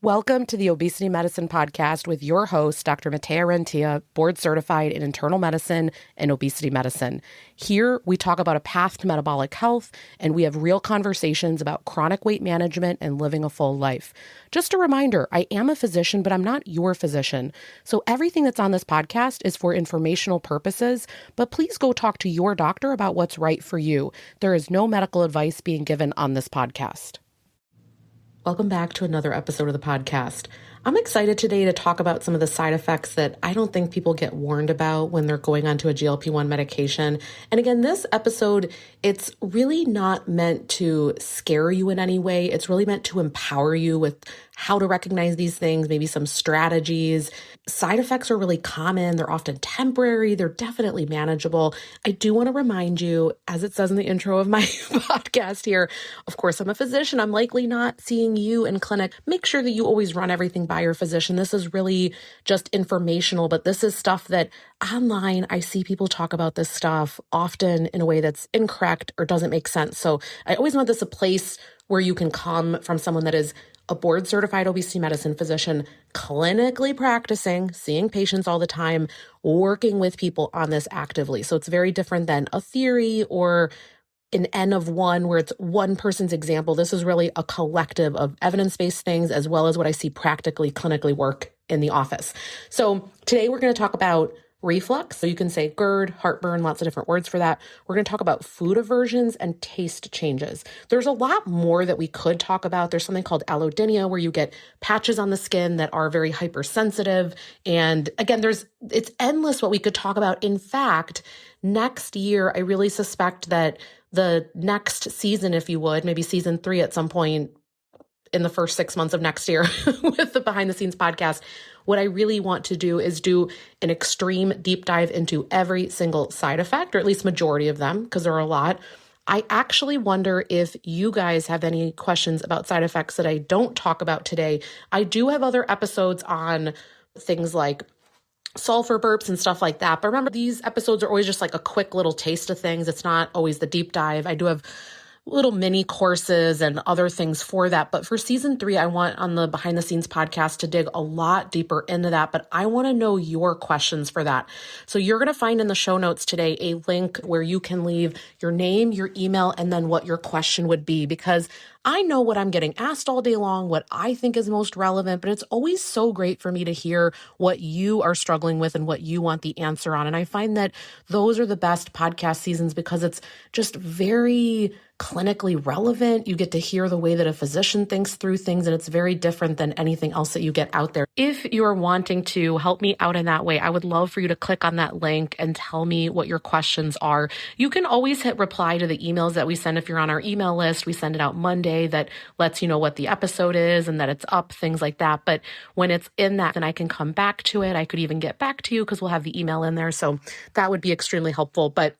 Welcome to the Obesity Medicine Podcast with your host, Dr. Matea Rentia, board certified in internal medicine and obesity medicine. Here, we talk about a path to metabolic health, and we have real conversations about chronic weight management and living a full life. Just a reminder, I am a physician, but I'm not your physician. So everything that's on this podcast is for informational purposes, but please go talk to your doctor about what's right for you. There is no medical advice being given on this podcast. Welcome back to another episode of the podcast. I'm excited today to talk about some of the side effects that I don't think people get warned about when they're going onto a GLP-1 medication. And again, this episode, it's really not meant to scare you in any way. It's really meant to empower you with how to recognize these things, maybe some strategies. Side effects are really common. They're often temporary. They're definitely manageable. I do want to remind you, as it says in the intro of my podcast here, of course, I'm a physician. I'm likely not seeing you in clinic. Make sure that you always run everything by your physician. This is really just informational, but this is stuff that online, I see people talk about this stuff often in a way that's incorrect or doesn't make sense. So I always want this a place where you can come from someone that is a board certified obesity medicine physician, clinically practicing, seeing patients all the time, working with people on this actively. So it's very different than a theory or an N of one where it's one person's example. This is really a collective of evidence-based things as well as what I see practically, clinically work in the office. So today we're going to talk about reflux. So you can say GERD, heartburn, lots of different words for that. We're going to talk about food aversions and taste changes. There's a lot more that we could talk about. There's something called allodynia where you get patches on the skin that are very hypersensitive. And again, it's endless what we could talk about. In fact, next year, I really suspect that the next season, if you would, maybe season 3 at some point in the first 6 months of next year with the behind the scenes podcast, what I really want to do is do an extreme deep dive into every single side effect, or at least majority of them, because there are a lot. I actually wonder if you guys have any questions about side effects that I don't talk about today. I do have other episodes on things like sulfur burps and stuff like that. But remember, these episodes are always just like a quick little taste of things. It's not always the deep dive. I do have little mini courses and other things for that. But for season 3, I want on the behind the scenes podcast to dig a lot deeper into that. But I want to know your questions for that. So you're going to find in the show notes today a link where you can leave your name, your email, and then what your question would be, because I know what I'm getting asked all day long, what I think is most relevant, but it's always so great for me to hear what you are struggling with and what you want the answer on. And I find that those are the best podcast seasons because it's just very clinically relevant. You get to hear the way that a physician thinks through things, and it's very different than anything else that you get out there. If you're wanting to help me out in that way, I would love for you to click on that link and tell me what your questions are. You can always hit reply to the emails that we send. If you're on our email list, we send it out Monday that lets you know what the episode is and that it's up, things like that. But when it's in that, then I can come back to it. I could even get back to you because we'll have the email in there. So that would be extremely helpful. But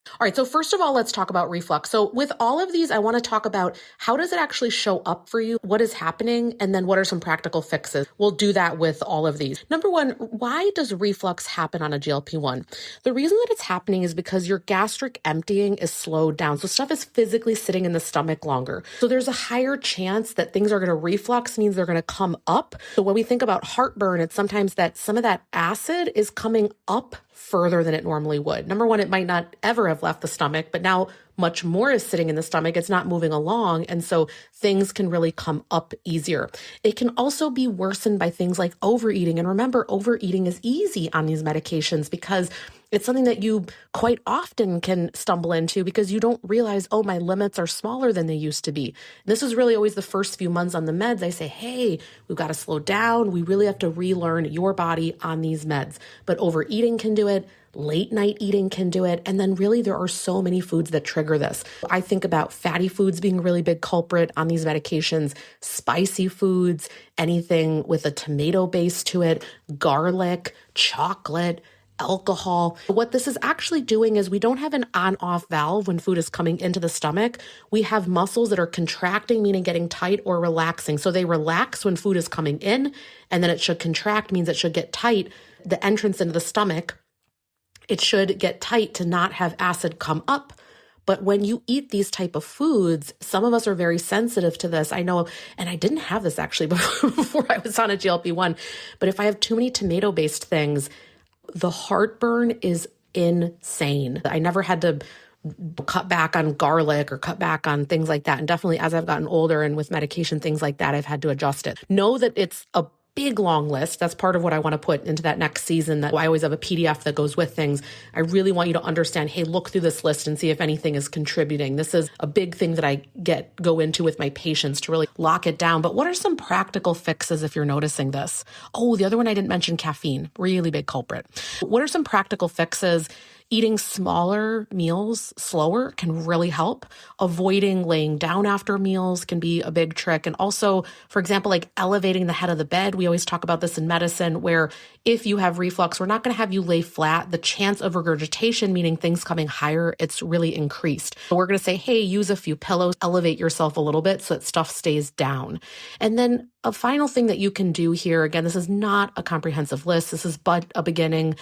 all right, so first of all, let's talk about reflux. So with all of these, I want to talk about how does it actually show up for you? What is happening? And then what are some practical fixes? We'll do that with all of these. Number one, why does reflux happen on a GLP-1? The reason that it's happening is because your gastric emptying is slowed down. So stuff is physically sitting in the stomach longer. So there's a higher chance that things are going to reflux, means they're going to come up. So when we think about heartburn, it's sometimes that some of that acid is coming up further than it normally would. Number one, it might not ever have left the stomach, but now much more is sitting in the stomach. It's not moving along. And so things can really come up easier. It can also be worsened by things like overeating. And remember, overeating is easy on these medications because it's something that you quite often can stumble into because you don't realize, oh, my limits are smaller than they used to be. This is really always the first few months on the meds. I say, hey, we've got to slow down. We really have to relearn your body on these meds. But overeating can do it. Late night eating can do it. And then really there are so many foods that trigger this. I think about fatty foods being a really big culprit on these medications, spicy foods, anything with a tomato base to it, garlic, chocolate, alcohol. What this is actually doing is we don't have an on-off valve when food is coming into the stomach. We have muscles that are contracting, meaning getting tight, or relaxing. So they relax when food is coming in, and then it should contract, means it should get tight. The entrance into the stomach, it should get tight to not have acid come up. But when you eat these type of foods, some of us are very sensitive to this. I know, and I didn't have this actually before I was on a GLP-1, but if I have too many tomato-based things, the heartburn is insane. I never had to cut back on garlic or cut back on things like that. And definitely as I've gotten older and with medication, things like that, I've had to adjust it. Know that it's a big long list. That's part of what I want to put into that next season. That I always have a PDF that goes with things. I really want you to understand, hey, look through this list and see if anything is contributing. This is a big thing that I go into with my patients to really lock it down. But what are some practical fixes if you're noticing this? Oh, the other one I didn't mention, caffeine, really big culprit. What are some practical fixes? Eating smaller meals slower can really help. Avoiding laying down after meals can be a big trick. And also, for example, like elevating the head of the bed. We always talk about this in medicine, where if you have reflux, we're not going to have you lay flat. The chance of regurgitation, meaning things coming higher, it's really increased. So we're going to say, hey, use a few pillows, elevate yourself a little bit so that stuff stays down. And then a final thing that you can do here, again, this is not a comprehensive list. This is but a beginning,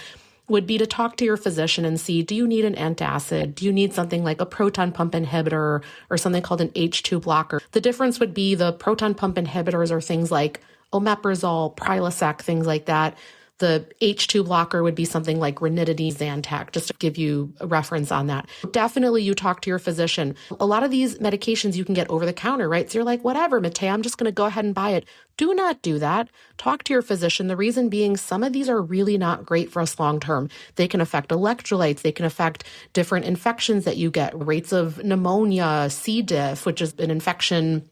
would be to talk to your physician and see, do you need an antacid? Do you need something like a proton pump inhibitor or something called an H2 blocker? The difference would be the proton pump inhibitors are things like omeprazole, Prilosec, things like that. The H2 blocker would be something like ranitidine, Zantac, just to give you a reference on that. Definitely you talk to your physician. A lot of these medications you can get over the counter, right? So you're like, whatever, Matea, I'm just going to go ahead and buy it. Do not do that. Talk to your physician. The reason being, some of these are really not great for us long-term. They can affect electrolytes. They can affect different infections that you get, rates of pneumonia, C. diff, which is an infection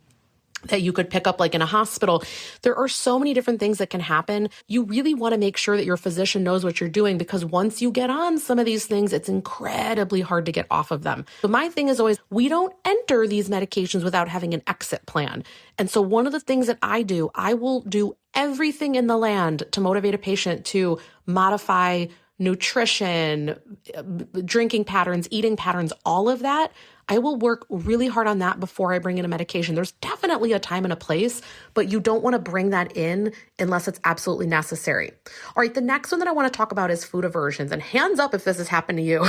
that you could pick up like in a hospital. There are so many different things that can happen. You really want to make sure that your physician knows what you're doing, because once you get on some of these things, it's incredibly hard to get off of them. But my thing is always, we don't enter these medications without having an exit plan. And so one of the things that I do, I will do everything in the land to motivate a patient to modify nutrition, drinking patterns, eating patterns, all of that. I will work really hard on that before I bring in a medication. There's definitely a time and a place, but you don't want to bring that in unless it's absolutely necessary. All right, the next one that I want to talk about is food aversions, and hands up if this has happened to you.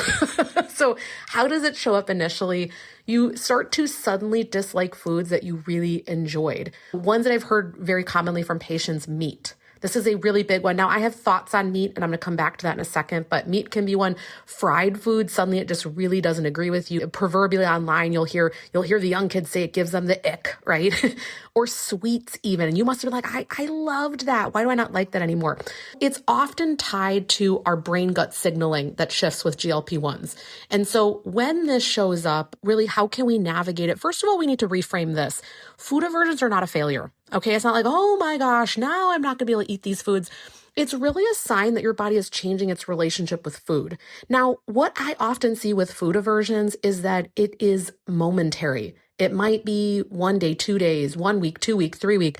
So how does it show up initially? You start to suddenly dislike foods that you really enjoyed. Ones that I've heard very commonly from patients, meat. This is a really big one. Now, I have thoughts on meat, and I'm going to come back to that in a second, but meat can be one. Fried food, suddenly it just really doesn't agree with you. Proverbially online, you'll hear the young kids say it gives them the ick, right? Or sweets even. And you must have been like, I loved that. Why do I not like that anymore? It's often tied to our brain gut signaling that shifts with GLP-1s. And so when this shows up, really, how can we navigate it? First of all, we need to reframe this. Food aversions are not a failure. Okay, it's not like, oh my gosh, now I'm not going to be able to eat these foods. It's really a sign that your body is changing its relationship with food. Now, what I often see with food aversions is that it is momentary. It might be 1 day, 2 days, 1 week, 2 week, 3 week,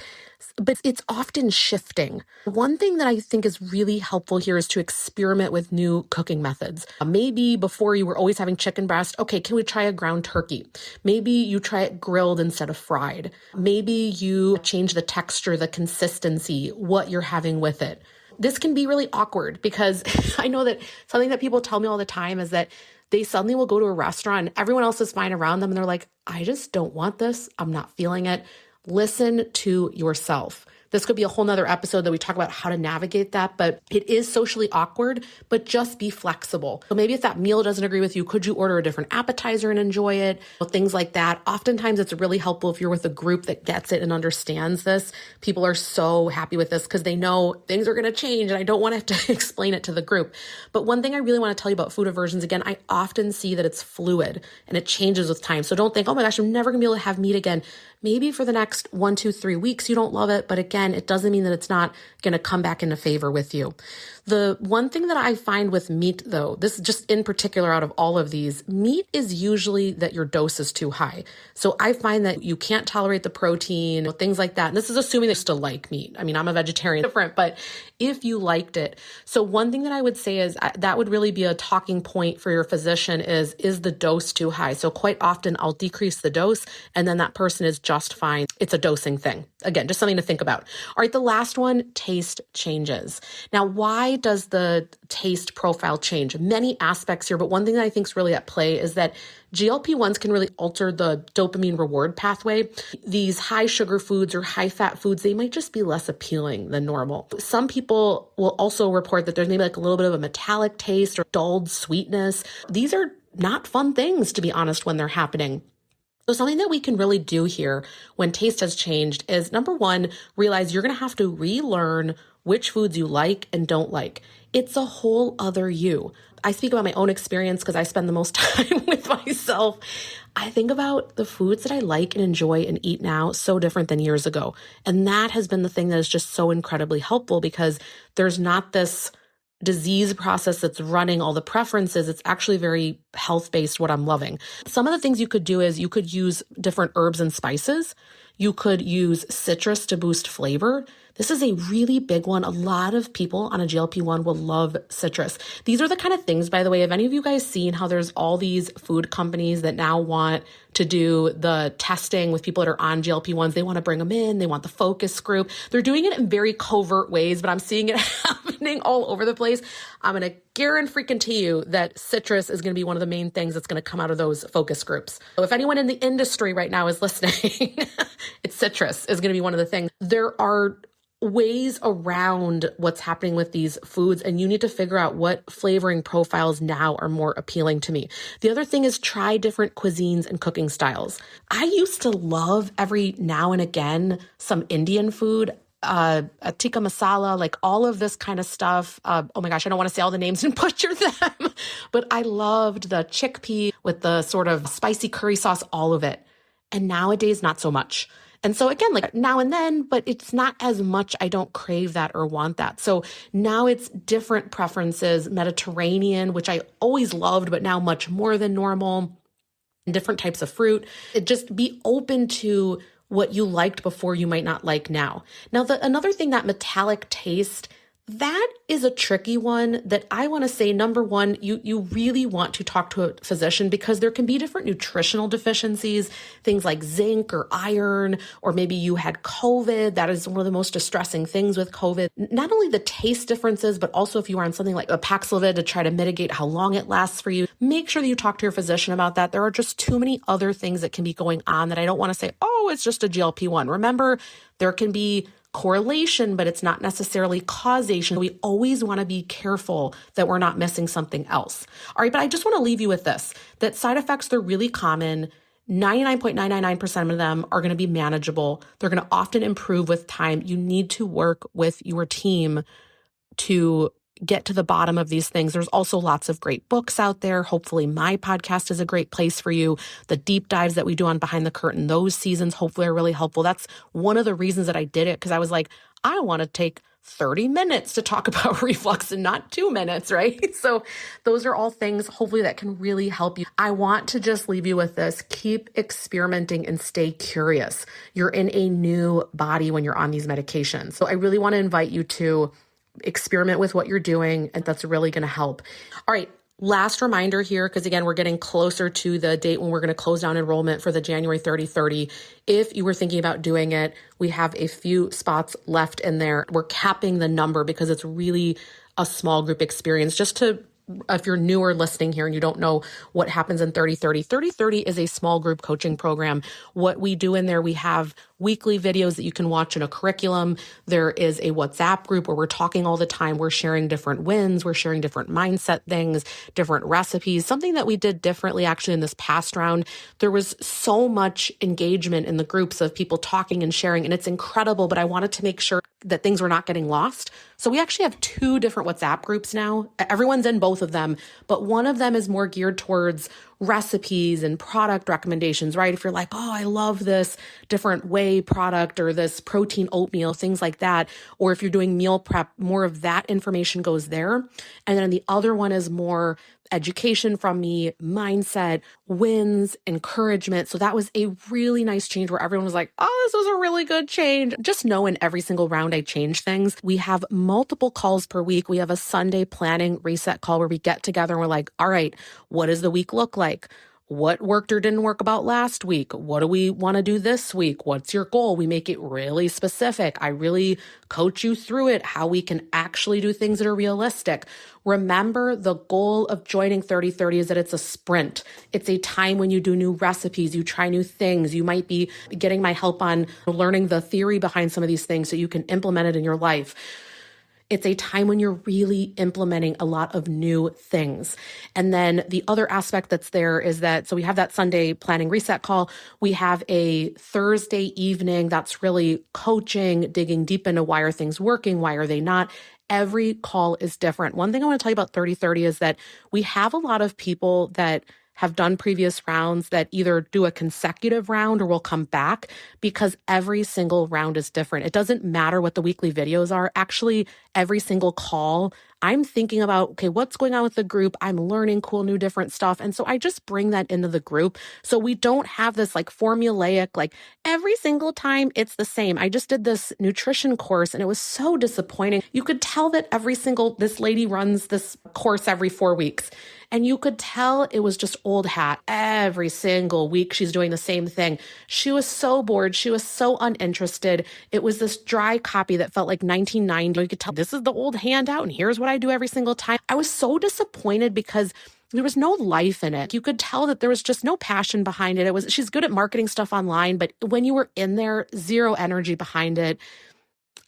but it's often shifting. One thing that I think is really helpful here is to experiment with new cooking methods. Maybe before you were always having chicken breast, okay, can we try a ground turkey? Maybe you try it grilled instead of fried. Maybe you change the texture, the consistency, what you're having with it. This can be really awkward because I know that something that people tell me all the time is that they suddenly will go to a restaurant and everyone else is fine around them and they're like, I just don't want this. I'm not feeling it. Listen to yourself. This could be a whole nother episode that we talk about how to navigate that, but it is socially awkward, but just be flexible. So maybe if that meal doesn't agree with you, could you order a different appetizer and enjoy it? Things like that. Oftentimes it's really helpful if you're with a group that gets it and understands this. People are so happy with this because they know things are going to change and I don't want to have to explain it to the group. But one thing I really want to tell you about food aversions, again, I often see that it's fluid and it changes with time. So don't think, oh my gosh, I'm never going to be able to have meat again. Maybe for the next 1, 2, 3 weeks, you don't love it. But again, it doesn't mean that it's not going to come back into favor with you. The one thing that I find with meat, though, this is just in particular out of all of these, meat is usually that your dose is too high. So I find that you can't tolerate the protein, things like that. And this is assuming they still like meat. I mean, I'm a vegetarian, different, but if you liked it. So one thing that I would say is that would really be a talking point for your physician is the dose too high? So quite often I'll decrease the dose and then that person is just fine. It's a dosing thing. Again, just something to think about. All right, the last one, taste changes. Now, why does the taste profile change? Many aspects here, but one thing that I think is really at play is that GLP-1s can really alter the dopamine reward pathway. These high sugar foods or high fat foods, they might just be less appealing than normal. Some people will also report that there's maybe like a little bit of a metallic taste or dulled sweetness. These are not fun things, to be honest, when they're happening. So something that we can really do here when taste has changed is, number one, realize you're going to have to relearn which foods you like and don't like. It's a whole other you. I speak about my own experience because I spend the most time with myself. I think about the foods that I like and enjoy and eat now so different than years ago. And that has been the thing that is just so incredibly helpful, because there's not this disease process that's running all the preferences. It's actually very health-based, what I'm loving. Some of the things you could do is you could use different herbs and spices. You could use citrus to boost flavor. This is a really big one. A lot of people on a GLP-1 will love citrus. These are the kind of things, by the way, have any of you guys seen how there's all these food companies that now want to do the testing with people that are on GLP-1s? They want to bring them in. They want the focus group. They're doing it in very covert ways, but I'm seeing it happening all over the place. I'm going to guarantee you that citrus is going to be one of the main things that's going to come out of those focus groups. So if anyone in the industry right now is listening, it's citrus is going to be one of the things. There are ways around what's happening with these foods, and you need to figure out what flavoring profiles now are more appealing to me. The other thing is try different cuisines and cooking styles. I used to love every now and again some Indian food, tikka masala, like all of this kind of stuff. Oh my gosh, I don't want to say all the names and butcher them, but I loved the chickpea with the sort of spicy curry sauce, all of it. And nowadays, not so much. And so again, like now and then, but it's not as much. I don't crave that or want that. So now it's different preferences, Mediterranean, which I always loved, but now much more than normal, and different types of fruit. It just be open to what you liked before you might not like now. Now, another thing, that metallic taste, that is a tricky one that I want to say, number one, you really want to talk to a physician, because there can be different nutritional deficiencies, things like zinc or iron, or maybe you had COVID. That is one of the most distressing things with COVID. Not only the taste differences, but also if you are on something like a Paxlovid to try to mitigate how long it lasts for you, make sure that you talk to your physician about that. There are just too many other things that can be going on that I don't want to say, oh, it's just a GLP-1. Remember, there can be correlation, but it's not necessarily causation. We always want to be careful that we're not missing something else. All right, but I just want to leave you with this, that side effects, they're really common. 99.999% of them are going to be manageable. They're going to often improve with time. You need to work with your team to get to the bottom of these things. There's also lots of great books out there. Hopefully my podcast is a great place for you. The deep dives that we do on Behind the Curtain, those seasons hopefully are really helpful. That's one of the reasons that I did it, because I was like, I want to take 30 minutes to talk about reflux and not 2 minutes, right? So those are all things hopefully that can really help you. I want to just leave you with this. Keep experimenting and stay curious. You're in a new body when you're on these medications. So I really want to invite you to experiment with what you're doing, and that's really going to help. All right. Last reminder here, because again, we're getting closer to the date when we're going to close down enrollment for the January 30. If you were thinking about doing it, we have a few spots left in there. We're capping the number because it's really a small group experience. Just to, if you're newer listening here and you don't know what happens in 30 is a small group coaching program. What we do in there, we have weekly videos that you can watch in a curriculum. There is a WhatsApp group where we're talking all the time. We're sharing different wins. We're sharing different mindset things, different recipes. Something that we did differently actually in this past round, there was so much engagement in the groups of people talking and sharing, and it's incredible, but I wanted to make sure that things were not getting lost. So we actually have 2 different WhatsApp groups now. Everyone's in both of them, but one of them is more geared towards recipes and product recommendations, right? If you're like, oh, I love this different whey product or this protein oatmeal, things like that. Or if you're doing meal prep, more of that information goes there. And then the other one is more education from me, mindset, wins, encouragement. So that was a really nice change where everyone was like, oh, this was a really good change. Just know in every single round I change things. We have multiple calls per week. We have a Sunday planning reset call where we get together and we're like, all right, what does the week look like? what worked or didn't work about last week? What do we want to do this week? What's your goal? We make it really specific. I really coach you through it, how we can actually do things that are realistic. Remember, the goal of joining 30/30 is that it's a sprint. It's a time when you do new recipes, you try new things. You might be getting my help on learning the theory behind some of these things so you can implement it in your life. It's a time when you're really implementing a lot of new things. And then the other aspect that's there is that, so we have that Sunday planning reset call. We have a Thursday evening that's really coaching, digging deep into why are things working? Why are they not? Every call is different. One thing I want to tell you about 30/30 is that we have a lot of people that have done previous rounds that either do a consecutive round or will come back because every single round is different. It doesn't matter what the weekly videos are. Actually, every single call, I'm thinking about, okay, what's going on with the group? I'm learning cool, new, different stuff. And so I just bring that into the group. So we don't have this like formulaic, like every single time it's the same. I just did this nutrition course and it was so disappointing. You could tell that this lady runs this course every 4 weeks. And you could tell it was just old hat. Every single week, she's doing the same thing. She was so bored. She was so uninterested. It was this dry copy that felt like 1990. You could tell this is the old handout and here's what I do every single time. I was so disappointed because there was no life in it. You could tell that there was just no passion behind it. She's good at marketing stuff online, but when you were in there, zero energy behind it.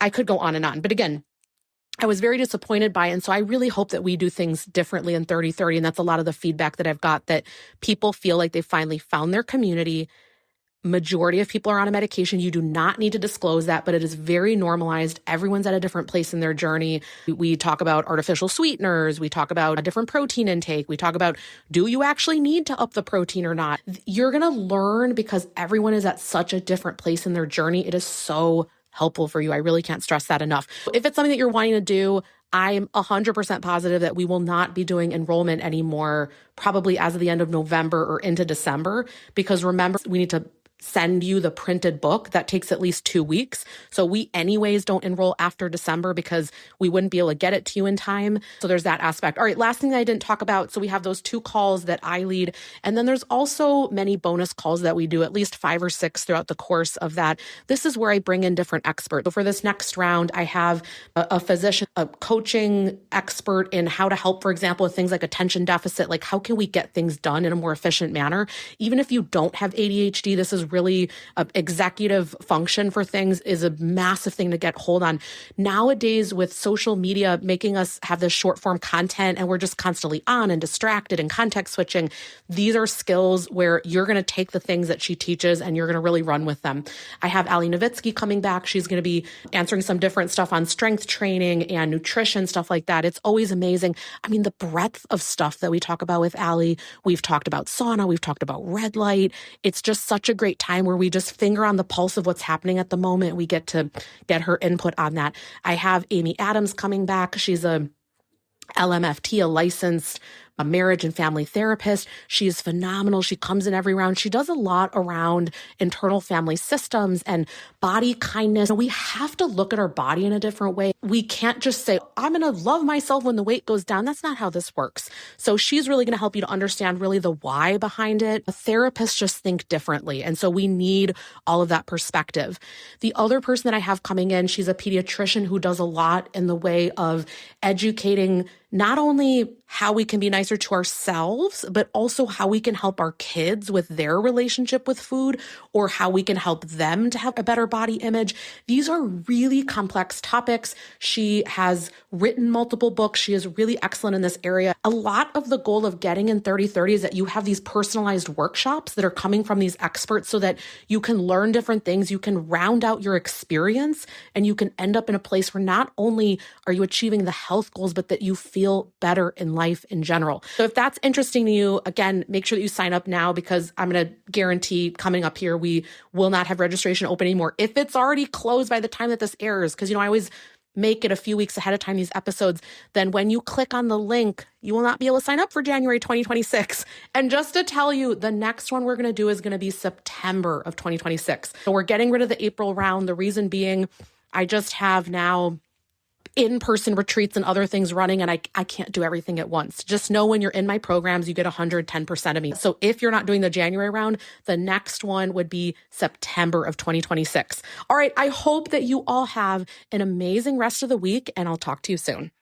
I could go on and on. But again, I was very disappointed by it. And so I really hope that we do things differently in 30/30. And that's a lot of the feedback that I've got, that people feel like they finally found their community. Majority of people are on a medication. You do not need to disclose that, but it is very normalized. Everyone's at a different place in their journey. We talk about artificial sweeteners. We talk about a different protein intake. We talk about, do you actually need to up the protein or not? You're going to learn because everyone is at such a different place in their journey. It is so helpful for you. I really can't stress that enough. If it's something that you're wanting to do, I'm 100% positive that we will not be doing enrollment anymore, probably as of the end of November or into December, because remember, we need to send you the printed book. That takes at least 2 weeks. So we anyways don't enroll after December because we wouldn't be able to get it to you in time. So there's that aspect. All right, last thing that I didn't talk about. So we have those 2 calls that I lead. And then there's also many bonus calls that we do, at least 5 or 6 throughout the course of that. This is where I bring in different experts. So for this next round, I have a physician, a coaching expert in how to help, for example, with things like attention deficit, like how can we get things done in a more efficient manner? Even if you don't have ADHD, this is really executive function for things is a massive thing to get hold on. Nowadays, with social media making us have this short form content and we're just constantly on and distracted and context switching, these are skills where you're going to take the things that she teaches and you're going to really run with them. I have Ali Novitsky coming back. She's going to be answering some different stuff on strength training and nutrition, stuff like that. It's always amazing. I mean, the breadth of stuff that we talk about with Ali, we've talked about sauna, we've talked about red light. It's just such a great time where we just finger on the pulse of what's happening at the moment. We get to get her input on that. I have Amy Adams coming back. She's a LMFT, a licensed marriage and family therapist. She is phenomenal. She comes in every round. She does a lot around internal family systems and body kindness. We have to look at our body in a different way. We can't just say, I'm going to love myself when the weight goes down. That's not how this works. So she's really going to help you to understand really the why behind it. Therapists just think differently. And so we need all of that perspective. The other person that I have coming in, she's a pediatrician who does a lot in the way of educating not only how we can be nicer to ourselves, but also how we can help our kids with their relationship with food, or how we can help them to have a better body image. These are really complex topics. She has written multiple books. She is really excellent in this area. A lot of the goal of getting in 30/30 is that you have these personalized workshops that are coming from these experts so that you can learn different things. You can round out your experience and you can end up in a place where not only are you achieving the health goals, but that you feel better in life in general. So if that's interesting to you, again, make sure that you sign up now, because I'm going to guarantee coming up here, we will not have registration open anymore. If it's already closed by the time that this airs, because, I always make it a few weeks ahead of time, these episodes, then when you click on the link, you will not be able to sign up for January 2026. And just to tell you, the next one we're going to do is going to be September of 2026. So we're getting rid of the April round. The reason being, I just have now in-person retreats and other things running, and I can't do everything at once. Just know when you're in my programs, you get 110% of me. So if you're not doing the January round, the next one would be September of 2026. All right, I hope that you all have an amazing rest of the week, and I'll talk to you soon.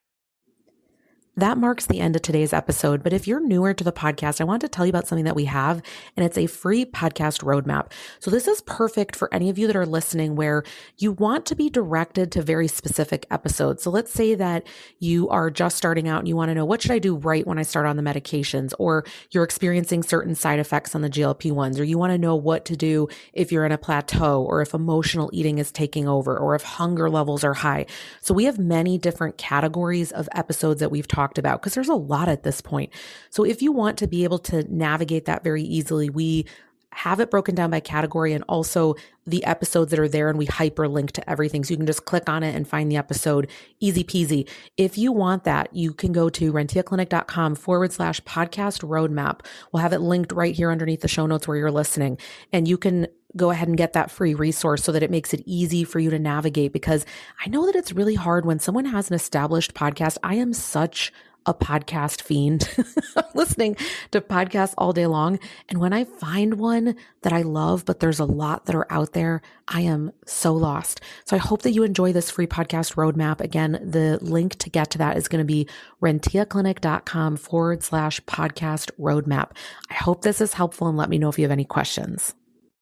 That marks the end of today's episode. But if you're newer to the podcast, I want to tell you about something that we have, and it's a free podcast roadmap. So this is perfect for any of you that are listening where you want to be directed to very specific episodes. So let's say that you are just starting out and you want to know, what should I do right when I start on the medications? Or you're experiencing certain side effects on the GLP-1s, or you want to know what to do if you're in a plateau, or if emotional eating is taking over, or if hunger levels are high. So we have many different categories of episodes that we've talked about, because there's a lot at this point. So if you want to be able to navigate that very easily, we have it broken down by category, and also the episodes that are there, and we hyperlink to everything. So you can just click on it and find the episode, easy peasy. If you want that, you can go to rentiaclinic.com/podcast roadmap. We'll have it linked right here underneath the show notes where you're listening. And you can go ahead and get that free resource so that it makes it easy for you to navigate, because I know that it's really hard when someone has an established podcast. I am such a podcast fiend. I'm listening to podcasts all day long. And when I find one that I love, but there's a lot that are out there, I am so lost. So I hope that you enjoy this free podcast roadmap. Again, the link to get to that is going to be rentiaclinic.com/podcast roadmap. I hope this is helpful, and let me know if you have any questions.